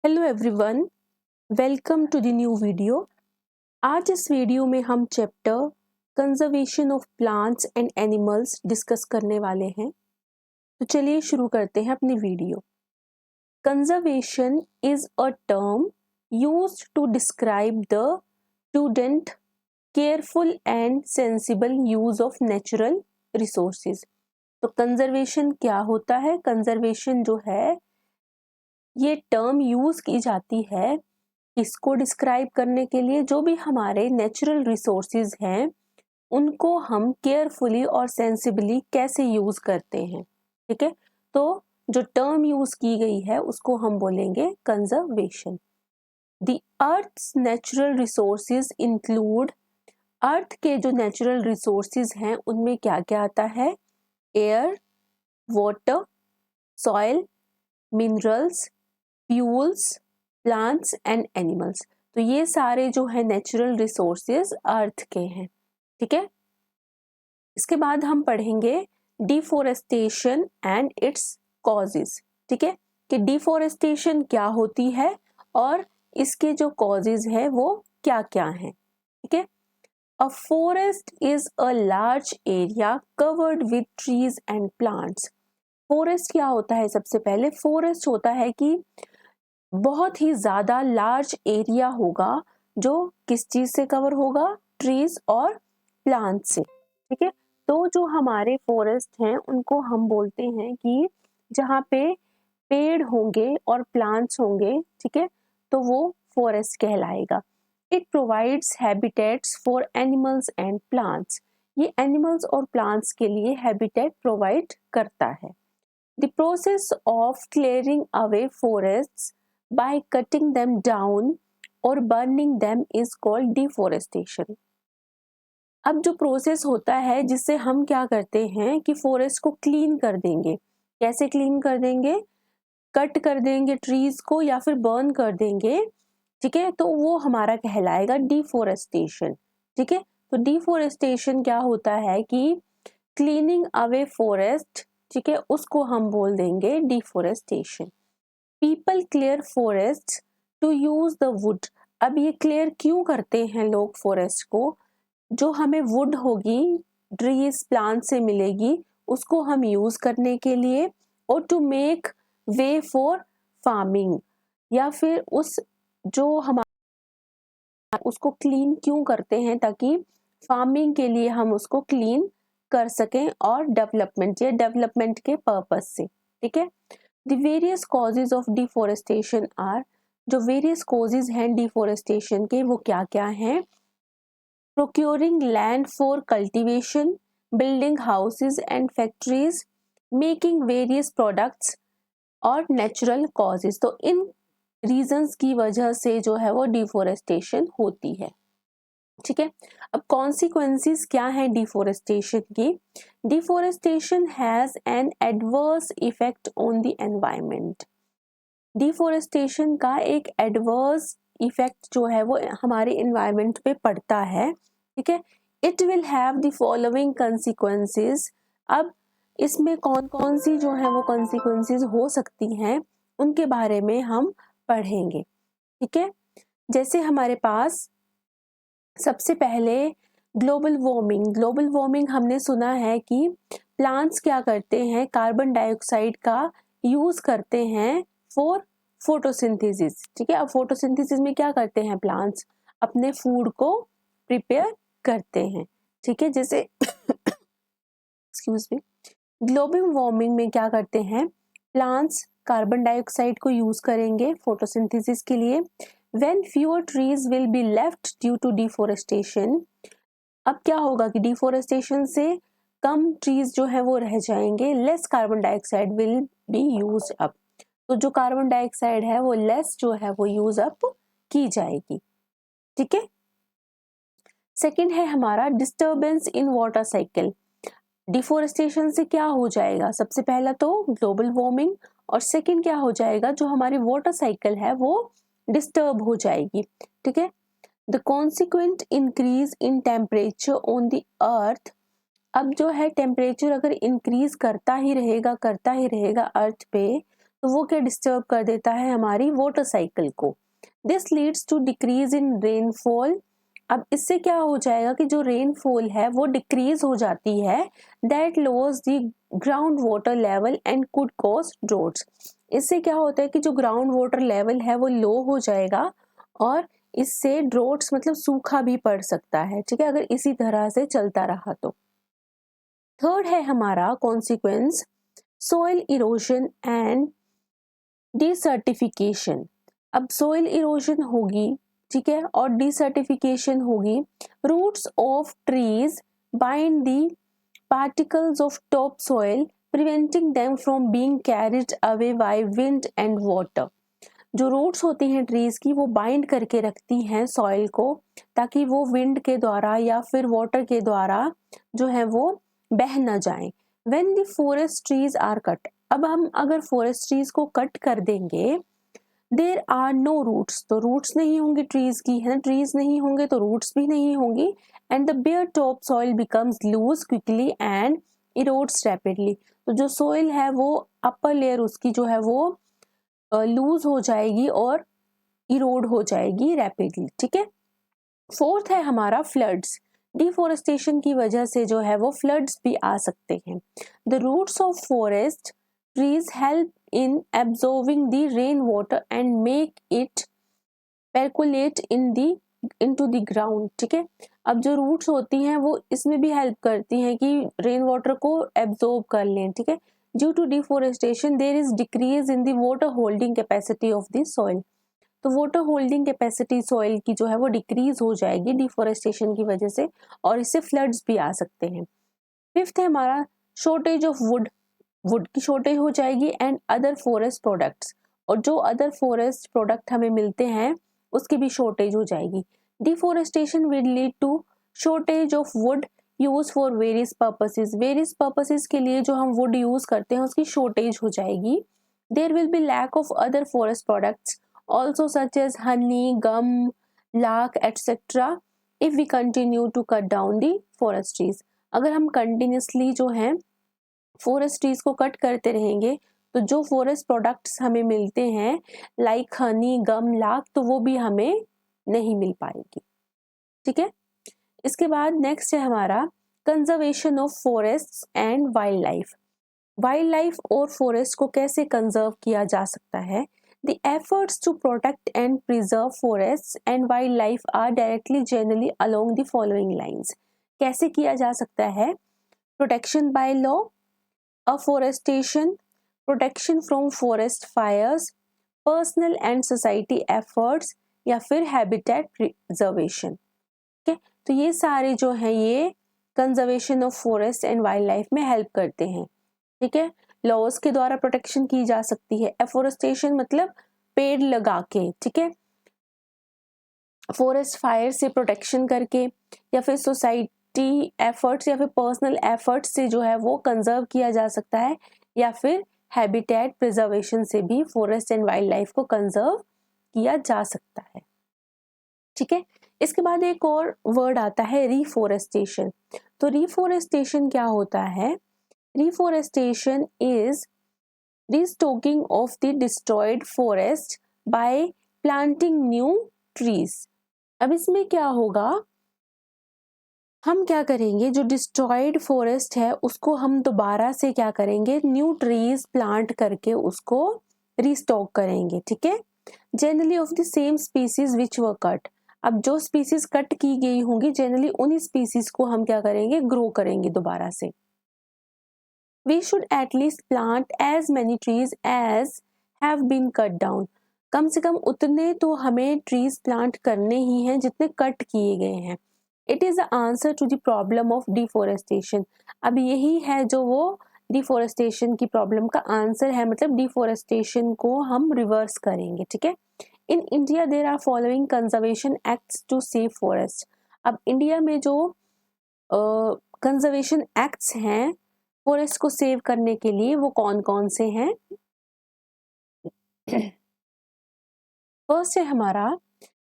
Hello everyone, welcome to the new video. आज इस video में हम chapter conservation of plants and animals discuss करने वाले हैं। तो चलिए शुरू करते हैं अपनी video. Conservation is a term used to describe the prudent, careful and sensible use of natural resources. तो कंजर्वेशन क्या होता है? कंजर्वेशन जो है ये टर्म यूज की जाती है इसको डिस्क्राइब करने के लिए जो भी हमारे नेचुरल रिसोर्सेज हैं उनको हम केयरफुली और सेंसिबली कैसे यूज करते हैं। ठीक है, तो जो टर्म यूज की गई है उसको हम बोलेंगे conservation. The earth's natural resources include, earth के जो नेचुरल रिसोर्सेज हैं उनमें क्या क्या आता है? Air, water, soil, minerals, fuels, plants and animals. तो ये सारे जो है नेचुरल रिसोर्सेज अर्थ के हैं। ठीक है, इसके बाद हम पढ़ेंगे डिफोरेस्टेशन एंड इट्स कॉजेज। ठीक है, कि डिफोरेस्टेशन क्या होती है और इसके जो कॉजेज है वो क्या क्या हैं। ठीक है, a forest is a large area covered with trees and plants. Forest क्या होता है? सबसे पहले फॉरेस्ट होता है कि बहुत ही ज्यादा लार्ज एरिया होगा जो किस चीज से कवर होगा? ट्रीज और प्लांट से। ठीक है, तो जो हमारे फॉरेस्ट हैं उनको हम बोलते हैं कि जहाँ पे पेड़ होंगे और प्लांट्स होंगे, ठीक है, तो वो फॉरेस्ट कहलाएगा। It provides habitats for animals and plants. ये एनिमल्स और प्लांट्स के लिए हैबिटेट प्रोवाइड करता है। The process of clearing away forests by cutting them down or burning them is called deforestation। अब जो प्रोसेस होता है जिससे हम क्या करते हैं कि फॉरेस्ट को क्लीन कर देंगे। कैसे क्लीन कर देंगे? कट कर देंगे ट्रीज को या फिर बर्न कर देंगे। ठीक है, तो वो हमारा कहलाएगा डिफोरेस्टेशन। ठीक है, तो डिफोरेस्टेशन क्या होता है कि क्लीनिंग अवे फॉरेस्ट, ठीक है, उसको हम बोल देंगे deforestation. People clear forest to use the wood. अब ये क्लियर क्यों करते हैं लोग फॉरेस्ट को? जो हमें वुड होगी, ट्रीज प्लांट से मिलेगी, उसको हम यूज करने के लिए, और to make way for farming, या फिर उस जो हमारा उसको क्लीन क्यों करते हैं? ताकि फार्मिंग के लिए हम उसको क्लीन कर सकें और डेवलपमेंट या डेवलपमेंट के पर्पस से। ठीक है, The various causes of deforestation are, जो various causes हैं deforestation के वो क्या क्या हैं? Procuring land for cultivation, building houses and factories, making various products और natural causes। तो इन reasons की वजह से जो है वो deforestation होती है। ठीक है, अब कॉन्सिक्वेंसेस क्या है डिफोरेस्टेशन की? Deforestation has an adverse effect on the environment. Deforestation का एक एडवर्स इफेक्ट जो है वो हमारे एनवायरनमेंट पे पड़ता है। ठीक है, it will have the following consequences. अब इसमें कौन कौन सी जो है वो कॉन्सिक्वेंसेस हो सकती हैं उनके बारे में हम पढ़ेंगे। ठीक है, जैसे हमारे पास सबसे पहले ग्लोबल वार्मिंग। ग्लोबल वार्मिंग हमने सुना है कि प्लांट्स क्या करते हैं? कार्बन डाइऑक्साइड का यूज करते हैं फॉर फोटोसिंथेसिस। ठीक है, अब फोटोसिंथेसिस में क्या करते हैं प्लांट्स? अपने फूड को प्रिपेयर करते हैं। ठीक है, जैसे एक्सक्यूज मी, ग्लोबल वार्मिंग में क्या करते हैं? प्लांट्स कार्बन डाइऑक्साइड को यूज करेंगे फोटोसिंथेसिस के लिए। When fewer trees will be left due to deforestation, अब क्या होगा कि डिफोरेस्टेशन से कम ट्रीज जो है वो रह जाएंगे, less carbon dioxide will be use up. तो जो कार्बन डाइऑक्साइड है वो लेस जो है वो यूज अप की जाएगी। ठीक है, सेकंड है हमारा disturbance in water cycle. Deforestation से क्या हो जाएगा? सबसे पहला तो ग्लोबल वार्मिंग, और सेकंड क्या हो जाएगा? जो हमारी वाटर साइकिल है वो डिस्टर्ब हो जाएगी। ठीक है, the consequent increase in temperature on the अर्थ। अब जो है टेम्परेचर अगर इंक्रीज करता ही रहेगा अर्थ पे, तो वो क्या डिस्टर्ब कर देता है हमारी वाटर साइकिल को। This leads to decrease in rainfall. अब इससे क्या हो जाएगा कि जो रेनफॉल है वो डिक्रीज हो जाती है। That lowers the ground water level and could cause droughts. इससे क्या होता है कि जो ग्राउंड वाटर लेवल है वो लो हो जाएगा और इससे ड्रॉट्स मतलब सूखा भी पड़ सकता है, ठीक है, अगर इसी तरह से चलता रहा तो। थर्ड है हमारा consequence soil erosion and desertification. अब सोइल इरोजन होगी, ठीक है, और डिसर्टिफिकेशन होगी। Roots of trees bind the particles of topsoil preventing them from being carried away by wind and water। जो रूट्स होती हैं ट्रीज की वो बाइंड करके रखती हैं सॉइल को ताकि वो विंड के द्वारा या फिर वाटर के द्वारा जो है वो बह न जाए। When the forest trees are cut, अब हम अगर फॉरेस्ट ट्रीज को कट कर देंगे, देर आर नो रूट्स, तो रूट्स नहीं होंगी ट्रीज की, है ना, ट्रीज नहीं होंगे तो रूट्स भी नहीं होंगी। And the bare top soil becomes loose quickly and erodes rapidly. तो जो सॉइल है वो अपर लेयर उसकी जो है वो लूज हो जाएगी और इरोड हो जाएगी रैपिडली, ठीक है। फोर्थ है हमारा फ्लड्स। डिफोरेस्टेशन की वजह से जो है वो फ्लड्स भी आ सकते हैं। The roots of forest trees help in absorbing the rainwater and make it percolate into the ground, ठीक है। अब जो रूट्स होती हैं वो इसमें भी हेल्प करती हैं कि रेन वाटर को एब्जॉर्ब कर लें, ठीक है। Due to deforestation there is decrease in the water holding capacity of the soil. तो वाटर होल्डिंग कैपेसिटी सॉइल की जो है वो डिक्रीज हो जाएगी डिफोरेस्टेशन की वजह से और इससे फ्लड्स भी आ सकते हैं। फिफ्थ है हमारा शॉर्टेज ऑफ वुड की शॉर्टेज हो जाएगी एंड अदर फॉरेस्ट प्रोडक्ट्स, और जो अदर फॉरेस्ट प्रोडक्ट हमें मिलते हैं उसकी भी शॉर्टेज हो जाएगी। Deforestation will lead to shortage of wood use for various purposes. Various purposes के लिए जो हम वुड यूज करते हैं उसकी शॉर्टेज हो जाएगी। There will be lack of other forest products also such as honey, gum, lac etcetera if we continue to cut down the forest trees. अगर हम कंटिन्यूसली जो है फॉरेस्ट ट्रीज को कट करते रहेंगे तो जो फॉरेस्ट प्रोडक्ट्स हमें मिलते हैं लाइक हनी, गम, लाख, तो वो भी हमें नहीं मिल पाएगी, ठीक है। इसके बाद नेक्स्ट है हमारा conservation of forest and wild life. Wild life और फॉरेस्ट को कैसे कंजर्व किया जा सकता है। The efforts to protect and preserve forest and wild life are directly generally along the following lines. कैसे किया जा सकता है। Protection by law, afforestation, protection from forest fires, personal and society efforts या फिर habitat preservation, ठीक है। तो ये सारे जो हैं ये conservation of forest and wild life में हेल्प करते हैं, ठीक है। लॉज के द्वारा प्रोटेक्शन की जा सकती है। एफोरेस्टेशन मतलब पेड़ लगा के, ठीक है, फॉरेस्ट फायर से प्रोटेक्शन करके, या फिर सोसाइटी एफर्ट्स या फिर पर्सनल एफर्ट्स से जो है वो कंजर्व किया जा सकता है, या फिर हैबिटेट प्रिजर्वेशन से भी फॉरेस्ट एंड वाइल्ड लाइफ को कंजर्व किया जा सकता है, ठीक है। इसके बाद एक और वर्ड आता है रिफोरेस्टेशन। तो रिफोरेस्टेशन क्या होता है। Reforestation is restocking of the destroyed forest by planting new trees. अब इसमें क्या होगा, हम क्या करेंगे, जो डिस्ट्रॉयड फॉरेस्ट है उसको हम दोबारा से क्या करेंगे, न्यू ट्रीज प्लांट करके उसको रिस्टॉक करेंगे, ठीक है। Generally of the same species which were cut. अब जो स्पीसीज कट की गई होंगी जनरली उन्हीं स्पीसीज को हम क्या करेंगे, ग्रो करेंगे दोबारा से। We should at least plant as many trees as have been cut down. कम से कम उतने तो हमें ट्रीज प्लांट करने ही हैं जितने कट किए गए हैं। It is the answer to the problem of deforestation. अब यही है जो वो डिफोरेस्टेशन की प्रॉब्लम का आंसर है, मतलब डिफोरेस्टेशन को हम रिवर्स करेंगे, ठीक है। In India there are following conservation acts to save forest. अब इंडिया में जो कंजर्वेशन एक्ट्स हैं फॉरेस्ट को सेव करने के लिए वो कौन कौन से हैं। फर्स्ट है हमारा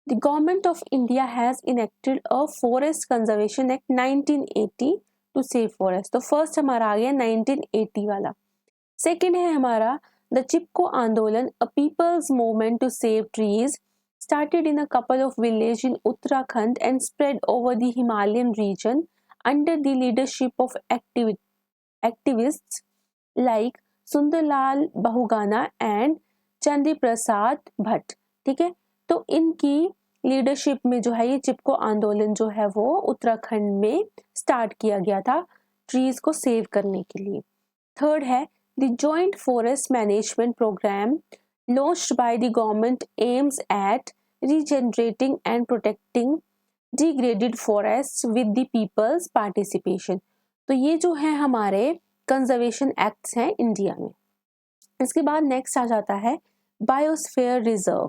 The Government of India has enacted a Forest Conservation Act 1980 to save forest। तो फर्स्ट हमारा आ गया 1980 वाला। सेकेंड है हमारा The Chipko Andolan, a people's movement to save trees, started in a couple of villages in Uttarakhand and spread over the Himalayan region under the leadership of activists like Sunderlal Bahuguna and Chandi Prasad Bhatt. ठीक है, तो इनकी leadership में जो है ये चिपको आंदोलन जो है वो उत्तराखंड में स्टार्ट किया गया था ट्रीज को सेव करने के लिए। थर्ड है the joint forest management programme launched by the government aims at regenerating and protecting degraded forest with the people's participation. तो ये जो है हमारे कंजर्वेशन एक्ट्स हैं इंडिया में। इसके बाद नेक्स्ट आ जाता है biosphere reserve.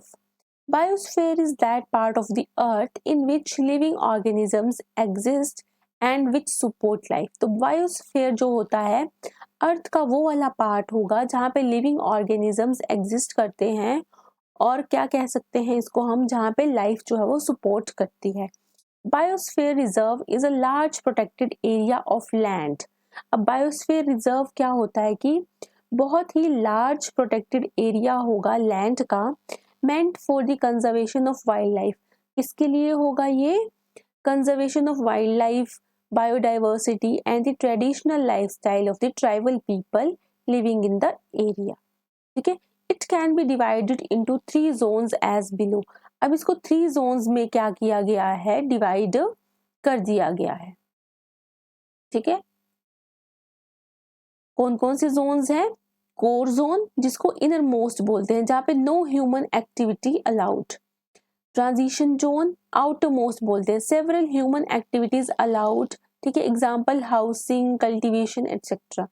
Biosphere is that part of the earth in which living organisms exist and which support life. तो बायोस्फीयर जो होता है अर्थ का वो वाला पार्ट होगा जहाँ पे लिविंग ऑर्गेनिजम्स एग्जिस्ट करते हैं और क्या कह सकते हैं इसको हम, जहाँ पे लाइफ जो है वो सपोर्ट करती है। Biosphere reserve is a large protected area of land. अब बायोस्फीयर रिजर्व क्या होता है कि बहुत ही लार्ज प्रोटेक्टेड एरिया होगा लैंड का, meant for the conservation of wild life. किसके लिए होगा ये? Conservation of wild life, biodiversity and the traditional lifestyle of the tribal people living in the area. ठीक है, it can be divided into 3 zones as below. अब इसको 3 Jones में क्या किया गया है, डिवाइड कर दिया गया है। ठीक है, कौन कौन से जोन्स हैं? कोर जोन जिसको इनर मोस्ट बोलते हैं, जहाँ पे no human activity allowed. Transition zone outer most बोलते हैं, सेवरल ह्यूमन एक्टिविटीज अलाउड। ठीक है, एग्जाम्पल हाउसिंग, कल्टीवेशन एटसेट्रा।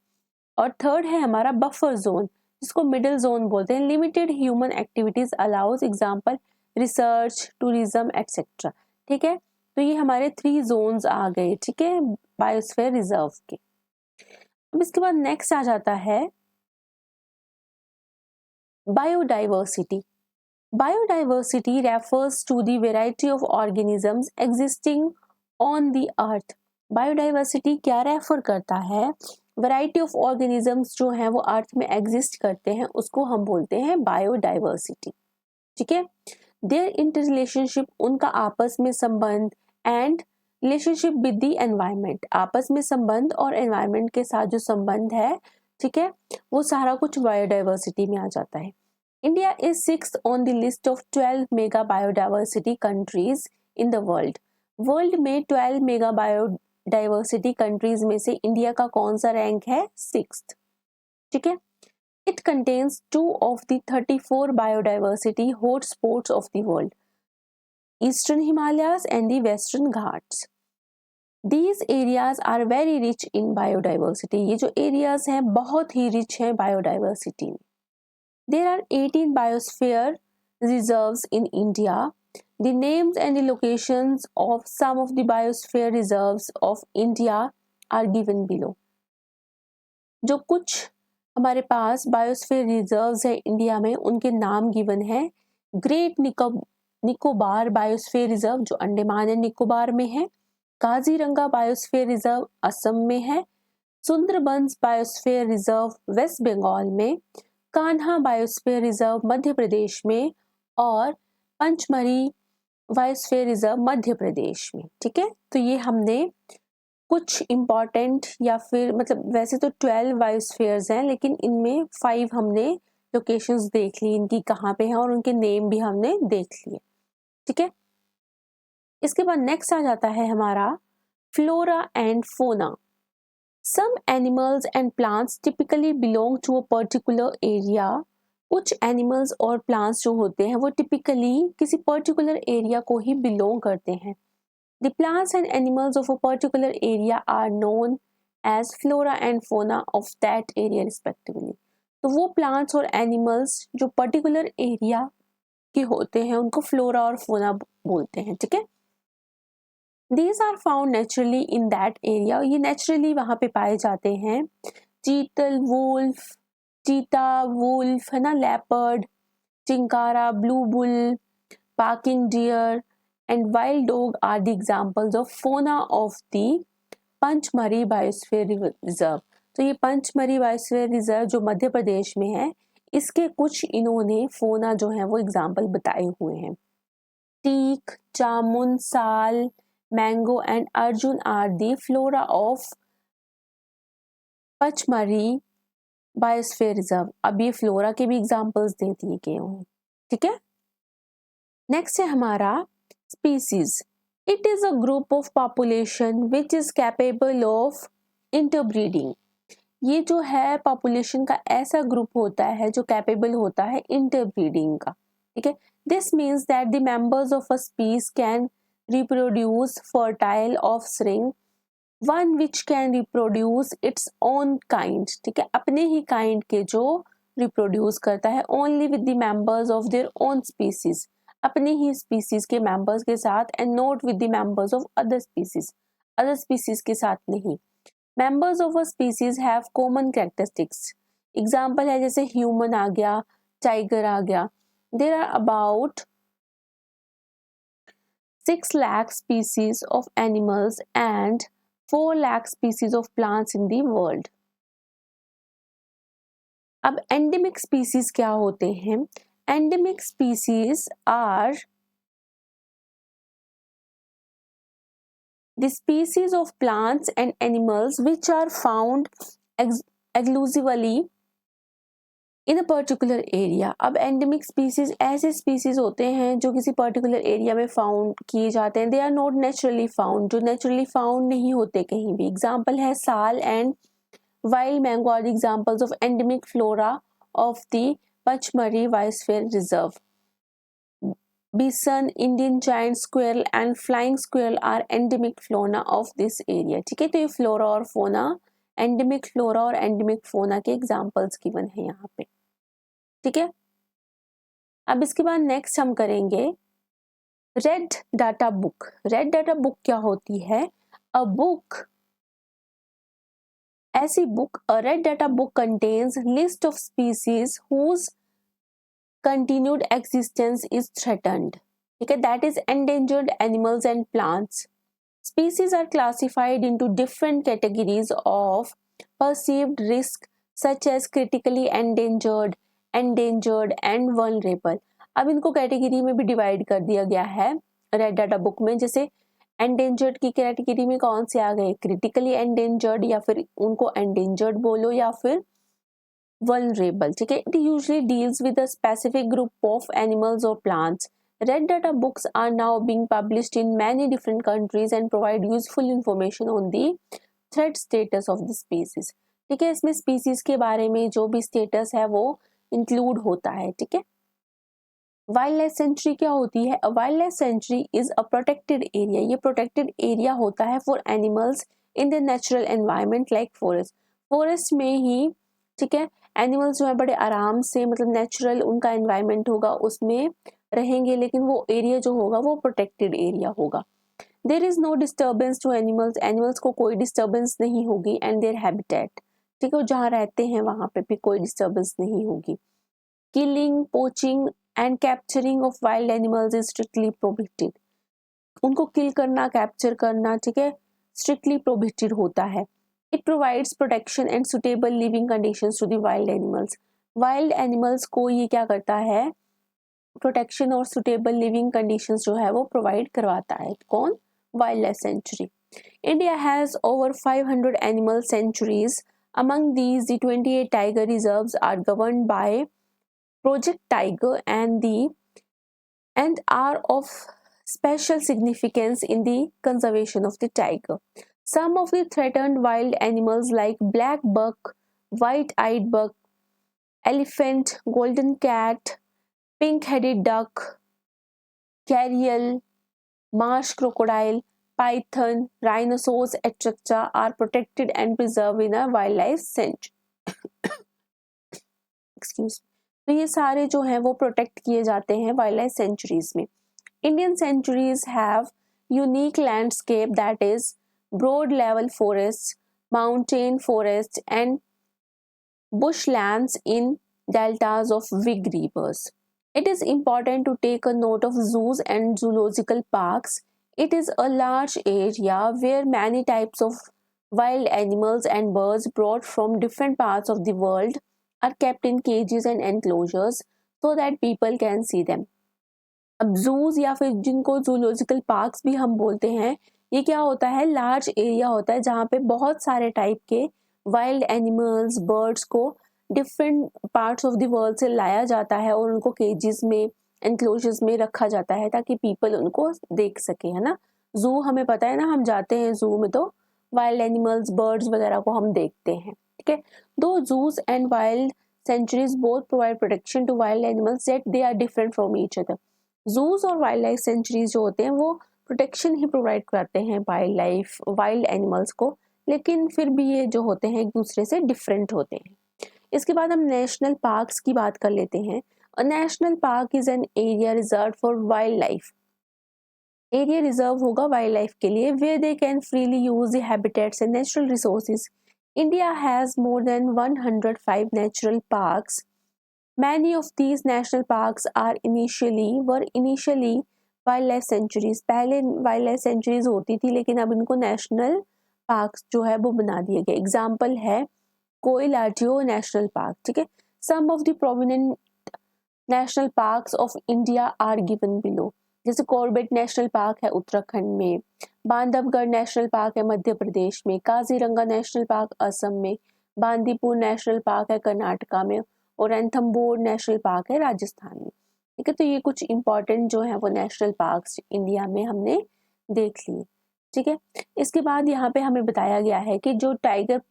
और थर्ड है हमारा बफर जोन जिसको मिडिल जोन बोलते हैं, limited human activities allowed, example research, tourism etcetera. ठीक है, तो ये हमारे 3 जोन्स आ गए। ठीक है, बायोस्फीयर रिजर्व के। अब इसके बाद नेक्स्ट आ जाता है biodiversity. Biodiversity refers to the variety of organisms existing on the earth. Biodiversity क्या रेफर करता है? वैरायटी ऑफ ऑर्गेनिजम्स जो हैं वो अर्थ में एग्जिस्ट करते हैं, उसको हम बोलते हैं बायोडाइवर्सिटी। ठीक है, देयर इंटर रिलेशनशिप, उनका आपस में संबंध, and relationship with the environment, आपस में संबंध और एनवायरनमेंट के साथ जो संबंध है, ठीक है, वो सारा कुछ बायोडाइवर्सिटी में आ जाता है। India is 6th on the list of 12 mega biodiversity countries in the world. World में 12 मेगा बायोडाइवर्सिटी कंट्रीज में से इंडिया का कौन सा रैंक है? 6th। ठीक है, it contains 2 of the 34 biodiversity hotspots of the world, Eastern Himalayas and the Western Ghats. These areas are very rich in biodiversity. ये जो areas हैं बहुत ही rich हैं biodiversity में। There are 18 biosphere reserves in India. The names and the locations of some of the biosphere reserves of India are given below. जो कुछ हमारे पास biosphere reserves है इंडिया में, उनके नाम गिवन है। ग्रेट निकोबार बायोस्फीयर रिजर्व जो अंडमान एंड निकोबार में है, काजीरंगा बायोस्फीयर रिजर्व असम में है, Sundarbans biosphere reserve West Bengal में, कान्हा बायोस्फीयर रिजर्व मध्य प्रदेश में, और पंचमढ़ी बायोस्फीयर रिजर्व मध्य प्रदेश में। ठीक है, तो ये हमने कुछ इम्पॉर्टेंट, या फिर मतलब वैसे तो 12 बायोस्फीयर्स हैं, लेकिन इनमें 5 हमने लोकेशंस देख ली इनकी कहाँ पे हैं, और उनके नेम भी हमने देख लिए। ठीक है, इसके बाद नेक्स्ट आ जाता है हमारा flora and fauna. Some animals and plants typically belong to a particular area. कुछ एनिमल्स और प्लांट्स जो होते हैं वो टिपिकली किसी पर्टिकुलर एरिया को ही बिलोंग करते हैं। The plants and animals of a particular area are known as flora and fauna of that area respectively. तो वो plants और animals जो particular area के होते हैं उनको flora और fauna बोलते हैं। ठीक है, These are found naturally in that area. ये naturally वहाँ पे पाए जाते हैं। चीतल, wolf, चीता, wolf है ना, leopard, chinkara, blue bull, barking deer and wild dog are the examples of fauna of the Pachmarhi biosphere reserve. तो ये पंचमढ़ी बायोस्फीयर रिजर्व जो मध्य प्रदेश में है, इसके कुछ इन्होंने फोना जो है वो एग्जाम्पल बताए हुए हैं। Teak, jamun, sal, mango and arjun are the flora of Pachmarhi biosphere reserve. अब ये फ्लोरा के भी एग्जाम्पल्स दे दिए गए हैं, ठीक है। नेक्स्ट है हमारा species. It is a group of population which is capable of interbreeding. ये जो है पॉपुलेशन का ऐसा ग्रुप होता है जो कैपेबल होता है इंटरब्रीडिंग का, ठीक है। This means that the members of a species can reproduce fertile offspring, one which can reproduce its own kind, ठीक है, अपने ही काइंड के जो रिप्रोड्यूस करता है, only with the members of their own species, अपने ही स्पीसीज के मेंबर्स के साथ, and not with the members of other species के साथ नहीं। Members of a species have common characteristics. Example है जैसे ह्यूमन आ गया, टाइगर आ गया। There are about 6 lakh species of animals and 4 lakh species of plants in the world. अब एंडेमिक स्पीसीज क्या होते हैं? Endemic species are the species of plants and animals which are found exclusively in a particular area. अब endemic species ऐसे species होते हैं जो किसी पर्टिकुलर एरिया में फाउंड किए जाते हैं। They are not naturally found, जो नेचुरली फाउंड नहीं होते कहीं भी। एग्जाम्पल है sal and wild mango are examples of endemic flora of the Pachmari Biosphere Reserve. Bison, Indian giant squirrel and flying squirrel are endemic fauna of this area. ठीक है, तो ये फ्लोरा और फोना, एंडेमिक फ्लोरा और एंडेमिक फोना के एग्जाम्पल्स गिवन है यहाँ पे, ठीक है। अब इसके बाद नेक्स्ट हम करेंगे red data book. Red data book क्या होती है? अ बुक, ऐसी book, a red data book contains list of species whose continued existence is threatened, okay, that is endangered animals and plants. Species are classified into different categories of perceived risk such as critically endangered, endangered and vulnerable. अब इनको category में भी divide कर दिया गया है red data book में। जैसे एंडेंजर्ड की कैटेगरी में कौन से आ गए? क्रिटिकली एंडेंजर्ड, या फिर उनको एंडेंजर्ड बोलो, या फिर वल्नरेबल, ठीक है। It usually deals with a specific group of animals और प्लांट्स। Red data books are now being published in many different countries and provide useful information on the threat status of the species, ठीक है। इसमें species के बारे में जो भी स्टेटस है वो इंक्लूड होता है, ठीक है। वाइल्ड लाइफ सेंचुरी क्या होती है? Wild life sanctuary is a protected area. ये प्रोटेक्टेड एरिया होता है for animals in the natural environment like forest. Forest में ही, ठीक है, एनिमल्स जो है बड़े आराम से, मतलब नेचुरल उनका एनवायरनमेंट होगा, उसमें रहेंगे, लेकिन वो एरिया जो होगा वो प्रोटेक्टेड एरिया होगा। There is no disturbance to animals, animals को कोई डिस्टर्बेंस नहीं होगी, एंड देयर हैबिटेट, ठीक है, जहाँ रहते हैं वहां पे भी कोई डिस्टर्बेंस नहीं होगी। Killing, poaching and capturing of wild animals is strictly prohibited. उनको किल करना, कैप्चर करना, ठीक है, स्ट्रिक्टली प्रोहिबिटेड होता है। It provides protection and suitable living conditions to the wild animals. Wild animals को ये क्या करता है? प्रोटेक्शन और सुटेबल लिविंग कंडीशंस जो है वो प्रोवाइड करवाता है। कौन? Wild life sanctuary. India has over 500 animal sanctuaries. Among these, the 28 tiger reserves are governed by Project Tiger and are of special significance in the conservation of the tiger. Some of the threatened wild animals like black buck, white-eyed buck, elephant, golden cat, pink-headed duck, gharial, marsh crocodile, python, rhinoceros, etc. are protected and preserved in a wildlife sanctuary. Excuse me. तो ये सारे जो हैं वो protect किए जाते हैं wild life sanctuaries में। Indian sanctuaries have unique landscape that is broad level forest, mountain forest and bushlands in deltas of big rivers. It is important to take a note of zoos and zoological parks. It is a large area where many types of wild animals and birds brought from different parts of the world are kept in cages and enclosures so that people can see them. अब जूज या फिर जिनको zoological parks भी हम बोलते हैं, ये क्या होता है, लार्ज एरिया होता है जहाँ पे बहुत सारे टाइप के वाइल्ड एनिमल्स, बर्ड्स को different parts of the world से लाया जाता है और उनको केजेस में, एनक्लोजर्स में रखा जाता है ताकि पीपल उनको देख सके, है ना। जू हमें पता है ना, हम जाते हैं जू में तो वाइल्ड एनिमल्स, बर्ड्स वगैरह को हम देखते हैं, ठीक है। दो zoos and wild sanctuaries both provide protection to wild animals that they are different from each other. Zoos और वाइल्ड लाइफ सेंचुरीज जो होते हैं वो प्रोटेक्शन ही प्रोवाइड करते हैं वाइल्ड एनिमल्स को, लेकिन फिर भी ये जो होते हैं एक दूसरे से डिफरेंट होते हैं। इसके बाद हम नेशनल पार्क्स की बात कर लेते हैं। A national park is an area reserve for wild life. Area reserve होगा वाइल्ड लाइफ के लिए, where they can freely use the habitats and natural resources. India has more than 105 natural parks. Many of these national parks were initially wildlife sanctuaries. पहले wildlife sanctuaries होती थी, लेकिन अब इनको national parks जो है वो बना दिए गए। एग्जाम्पल है कोइलाटियो नेशनल पार्क, ठीक है। Some of the prominent national parks of India are given below. जैसे कॉर्बेट नेशनल पार्क है उत्तराखंड में, बांधवगढ़ नेशनल पार्क है मध्य प्रदेश में, काजीरंगा नेशनल पार्क असम में, बांदीपुर नेशनल पार्क है कर्नाटका में और रणथंबोर नेशनल पार्क है राजस्थान में, ठीक है। तो ये कुछ इंपॉर्टेंट जो है वो नेशनल पार्क्स इंडिया में हमने देख लिए, ठीक है। इसके बाद यहाँ पे हमें बताया गया है कि जो टाइगर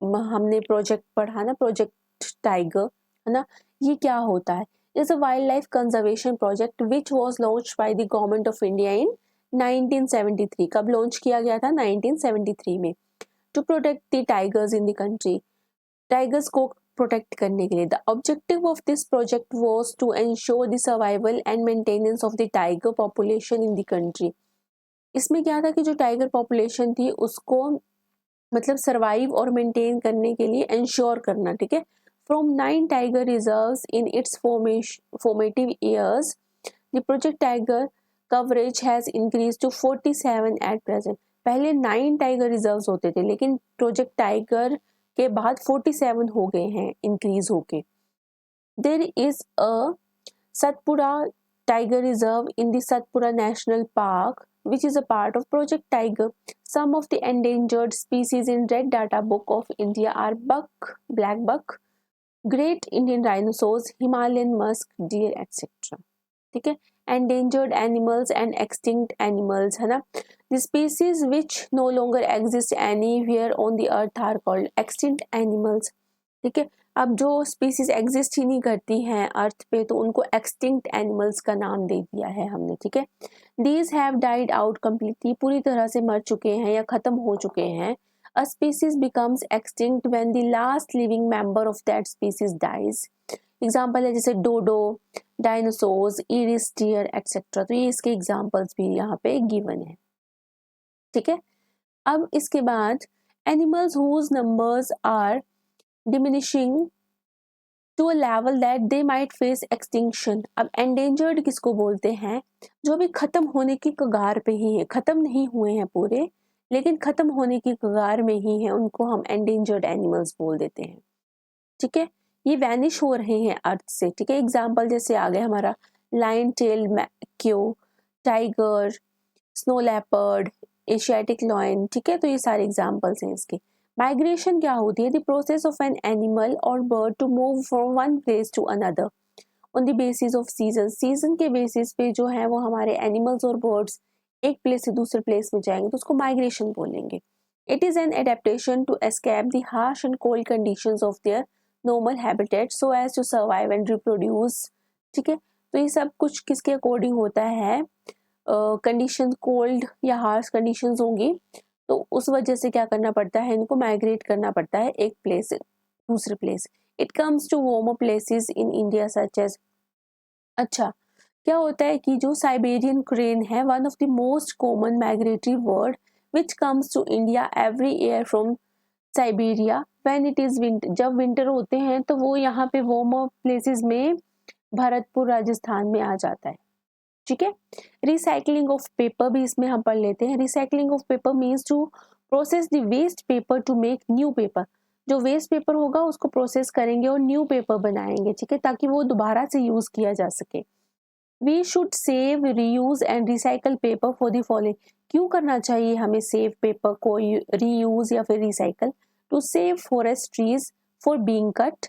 हमने प्रोजेक्ट पढ़ा ना, प्रोजेक्ट टाइगर, है ना, ये क्या होता है। Is a wild life conservation project which was launch by the government of India in 1973। कब लॉन्च किया गया था, 1973 में। To protect the tigers in the country, tigers को प्रोटेक्ट करने के लिए। The objective of this project was to ensure the survival and maintenance of the tiger population in the country. इसमें क्या था कि जो टाइगर पॉपुलेशन थी उसको मतलब सर्वाइव और मेंटेन करने के लिए एंश्योर करना, ठीक है। From 9 tiger reserves in its formative years, the project tiger coverage has increase to 47 at present. पहले 9 टाइगर रिजर्व्स होते थे, लेकिन प्रोजेक्ट टाइगर के बाद 47 हो गए हैं इंक्रीज होके। There is a Satpura tiger reserve in the Satpura national park which is a part of Project Tiger. Some of the endangered species in Red Data Book of India are buck, black buck, great Indian rhinoceros, Himalayan musk deer, etc. ठीक है। endangered animals and extinct animals, है ना। the species which no longer exist anywhere on the earth are called extinct animals, ठीक है। अब जो species exist ही नहीं करती हैं अर्थ पे तो उनको एक्सटिंक्ट एनिमल्स का नाम दे दिया है हमने, ठीक है। These have died out completely, पूरी तरह से मर चुके हैं या खत्म हो चुके हैं। A species becomes extinct when the last living member of that species dies. Example है जैसे dodo, dinosaurs, Irish deer etcetera. तो ये इसके एग्जाम्पल्स भी यहाँ पे गिवन है, ठीक है। अब इसके बाद animals whose numbers are diminishing to a level that they might face extinction. अब endangered किसको बोलते हैं, जो भी खत्म होने की कगार पे ही है, खत्म नहीं हुए हैं पूरे लेकिन खत्म होने की कगार में ही है, उनको हम endangered animals बोल देते हैं, ठीक है। ये वैनिश हो रहे हैं अर्थ से, ठीक है। एग्जाम्पल जैसे आ गया हमारा lion tail macaque, tiger, snow leopard, Asiatic lion, ठीक है। तो ये सारे एग्जाम्पल्स हैं इसके। माइग्रेशन क्या होती है, the process of an animal और bird to move from one place to another on the basis of season. Season के बेसिस पे जो है वो हमारे एनिमल्स और बर्ड्स एक प्लेस से दूसरे प्लेस में जाएंगे तो उसको माइग्रेशन बोलेंगे। It is an adaptation to escape the harsh and cold conditions of their normal habitat so as to survive and reproduce, ठीक है। तो ये सब कुछ किसके अकॉर्डिंग होता है, कंडीशन कोल्ड या हार्श कंडीशंस होंगी तो उस वजह से क्या करना पड़ता है, इनको माइग्रेट करना पड़ता है एक प्लेस से दूसरे place. It comes to warmer places in India such as. अच्छा, क्या होता है कि जो साइबेरियन क्रेन है, one of the most common migratory bird which comes to India every year from Siberia when it is winter. जब winter होते हैं तो वो यहाँ पे वार्मर प्लेसेस में भरतपुर राजस्थान में आ जाता है, ठीक है। रिसाइकलिंग ऑफ पेपर भी इसमें हम पढ़ लेते हैं। Recycling of paper means to process the waste paper to make new paper. जो वेस्ट पेपर होगा उसको प्रोसेस करेंगे और न्यू पेपर बनाएंगे, ठीक है, ताकि वो दोबारा से यूज किया जा सके। We should save, reuse and recycle paper for the following. क्यों करना चाहिए हमें सेव पेपर को, रीयूज या फिर recycle? To save forest trees for being cut,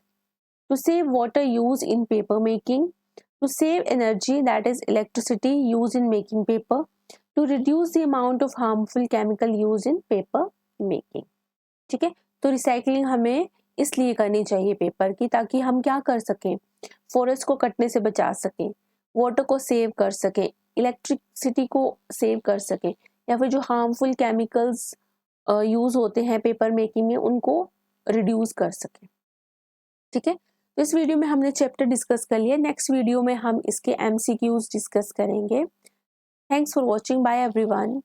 to save water use in paper making, to save energy, that is electricity used in making paper, to reduce the amount of harmful chemical used in paper making। ठीक है, तो recycling हमें इसलिए करनी चाहिए paper की, ताकि हम क्या कर सकें, फॉरेस्ट को कटने से बचा सकें, वाटर को सेव कर सकें, इलेक्ट्रिसिटी को सेव कर सकें, या फिर जो हार्मफुल केमिकल्स यूज होते हैं पेपर मेकिंग में उनको रिड्यूस कर सकें। ठीक है, तो इस वीडियो में हमने चैप्टर डिस्कस कर लिया। नेक्स्ट वीडियो में हम इसके एमसीक्यूज डिस्कस करेंगे। Thanks for watching, bye everyone.